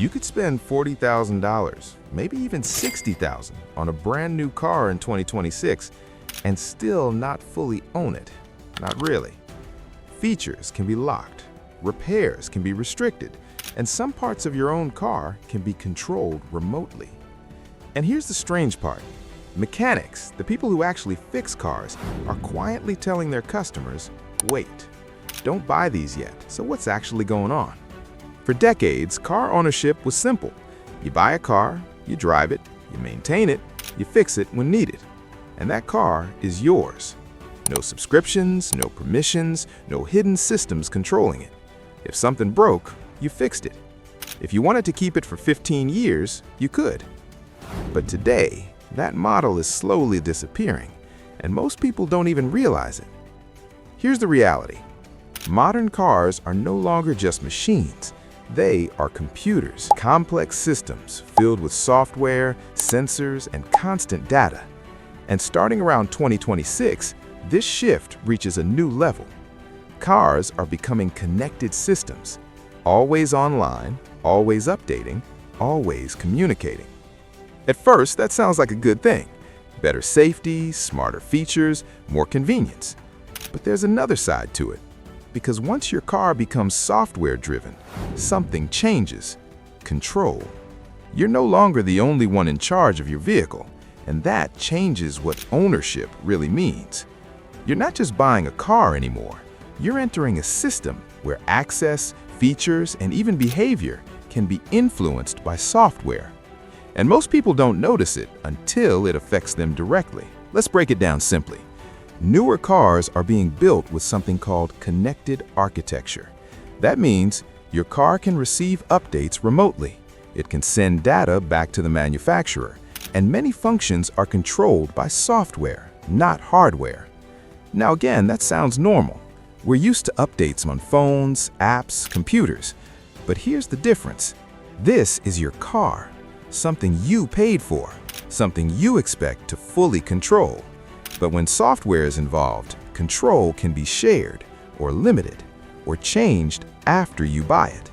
You could spend $40,000, maybe even $60,000 on a brand new car in 2026 and still not fully own it. Not really. Features can be locked, repairs can be restricted, and some parts of your own car can be controlled remotely. And here's the strange part. Mechanics, the people who actually fix cars, are quietly telling their customers, wait, don't buy these yet. So what's actually going on? For decades, car ownership was simple. You buy a car, you drive it, you maintain it, you fix it when needed. And that car is yours. No subscriptions, no permissions, no hidden systems controlling it. If something broke, you fixed it. If you wanted to keep it for 15 years, you could. But today, that model is slowly disappearing, and most people don't even realize it. Here's the reality. Modern cars are no longer just machines. They are computers, complex systems filled with software, sensors, and constant data. And starting around 2026, this shift reaches a new level. Cars are becoming connected systems, always online, always updating, always communicating. At first, that sounds like a good thing. Better safety, smarter features, more convenience. But there's another side to it. Because once your car becomes software-driven, something changes. Control. You're no longer the only one in charge of your vehicle, and that changes what ownership really means. You're not just buying a car anymore. You're entering a system where access, features, and even behavior can be influenced by software. And most people don't notice it until it affects them directly. Let's break it down simply. Newer cars are being built with something called connected architecture. That means your car can receive updates remotely. It can send data back to the manufacturer, and many functions are controlled by software, not hardware. Now again, that sounds normal. We're used to updates on phones, apps, computers. But here's the difference. This is your car, something you paid for, something you expect to fully control. But when software is involved, control can be shared or limited or changed after you buy it.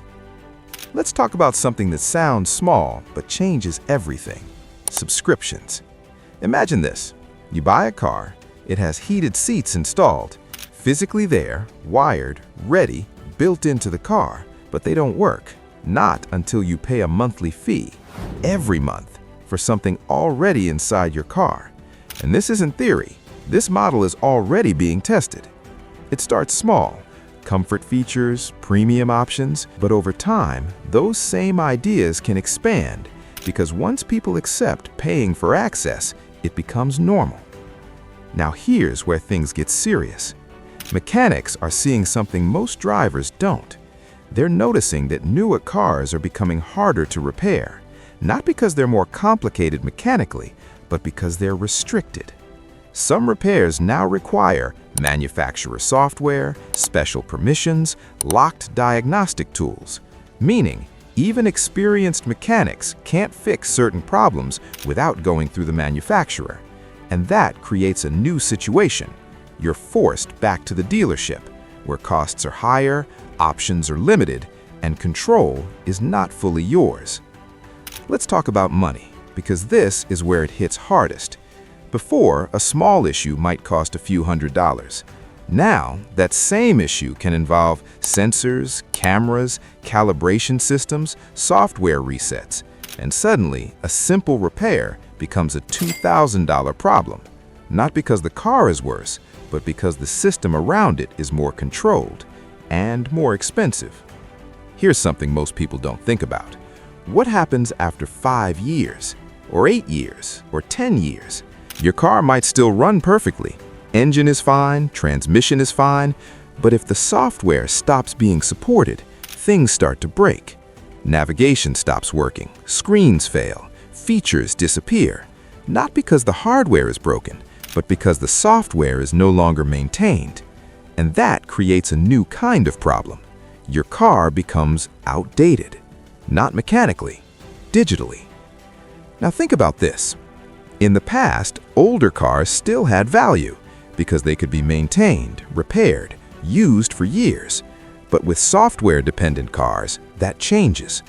Let's talk about something that sounds small but changes everything: subscriptions. Imagine this. You buy a car, it has heated seats installed, physically there, wired, ready, built into the car, but they don't work. Not until you pay a monthly fee, every month, for something already inside your car. And this isn't theory. This model is already being tested. It starts small, comfort features, premium options, but over time, those same ideas can expand because once people accept paying for access, it becomes normal. Now here's where things get serious. Mechanics are seeing something most drivers don't. They're noticing that newer cars are becoming harder to repair, not because they're more complicated mechanically, but because they're restricted. Some repairs now require manufacturer software, special permissions, locked diagnostic tools, meaning even experienced mechanics can't fix certain problems without going through the manufacturer. And that creates a new situation. You're forced back to the dealership, where costs are higher, options are limited, and control is not fully yours. Let's talk about money, because this is where it hits hardest. Before, a small issue might cost a few $100s. Now, that same issue can involve sensors, cameras, calibration systems, software resets, and suddenly, a simple repair becomes a $2,000 problem. Not because the car is worse, but because the system around it is more controlled and more expensive. Here's something most people don't think about. What happens after 5 years, or 8 years, or 10 years? Your car might still run perfectly. Engine is fine, transmission is fine, but if the software stops being supported, things start to break. Navigation stops working, screens fail, features disappear. Not because the hardware is broken, but because the software is no longer maintained. And that creates a new kind of problem. Your car becomes outdated, not mechanically, digitally. Now think about this. In the past, older cars still had value because they could be maintained, repaired, used for years. But with software-dependent cars, that changes.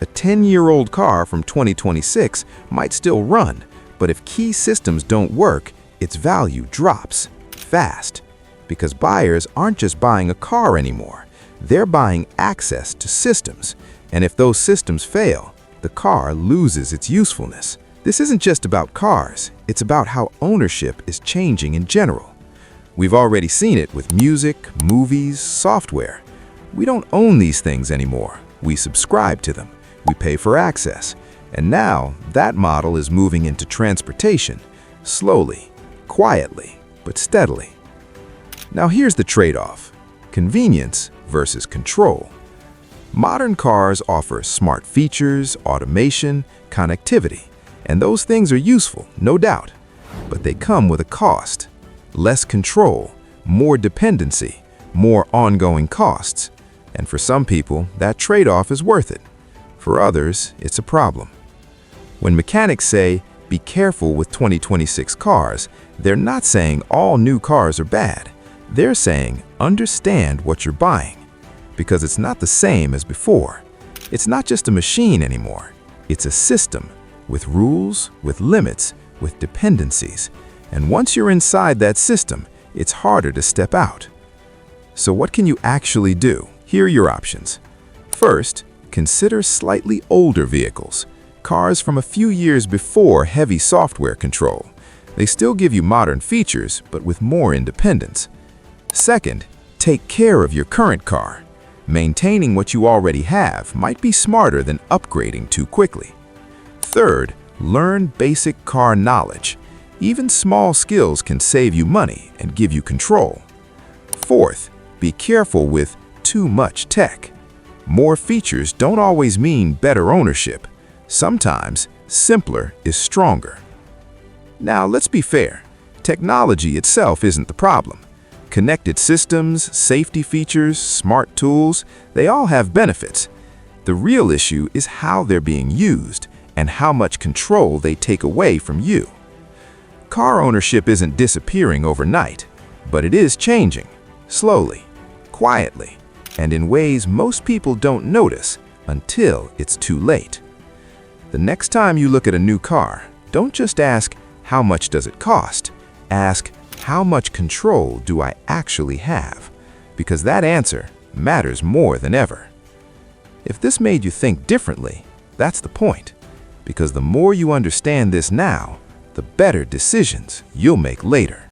A 10-year-old car from 2026 might still run, but if key systems don't work, its value drops fast. Because buyers aren't just buying a car anymore, they're buying access to systems. And if those systems fail, the car loses its usefulness. This isn't just about cars, it's about how ownership is changing in general. We've already seen it with music, movies, software. We don't own these things anymore. We subscribe to them. We pay for access. And now that model is moving into transportation, slowly, quietly, but steadily. Now here's the trade-off: convenience versus control. Modern cars offer smart features, automation, connectivity, and those things are useful, no doubt. But they come with a cost: less control, more dependency, more ongoing costs. And for some people, that trade-off is worth it. For others, it's a problem. When mechanics say, "Be careful with 2026 cars," they're not saying all new cars are bad. They're saying, understand what you're buying, because it's not the same as before. It's not just a machine anymore. It's a system with rules, with limits, with dependencies. And once you're inside that system, it's harder to step out. So what can you actually do? Here are your options. First, consider slightly older vehicles, cars from a few years before heavy software control. They still give you modern features, but with more independence. Second, take care of your current car. Maintaining what you already have might be smarter than upgrading too quickly. Third, learn basic car knowledge. Even small skills can save you money and give you control. Fourth, be careful with too much tech. More features don't always mean better ownership. Sometimes, simpler is stronger. Now, let's be fair. Technology itself isn't the problem. Connected systems, safety features, smart tools, they all have benefits. The real issue is how they're being used and how much control they take away from you. Car ownership isn't disappearing overnight, but it is changing, slowly, quietly, and in ways most people don't notice until it's too late. The next time you look at a new car, don't just ask, how much does it cost? Ask, how much control do I actually have? Because that answer matters more than ever. If this made you think differently, that's the point. Because the more you understand this now, the better decisions you'll make later.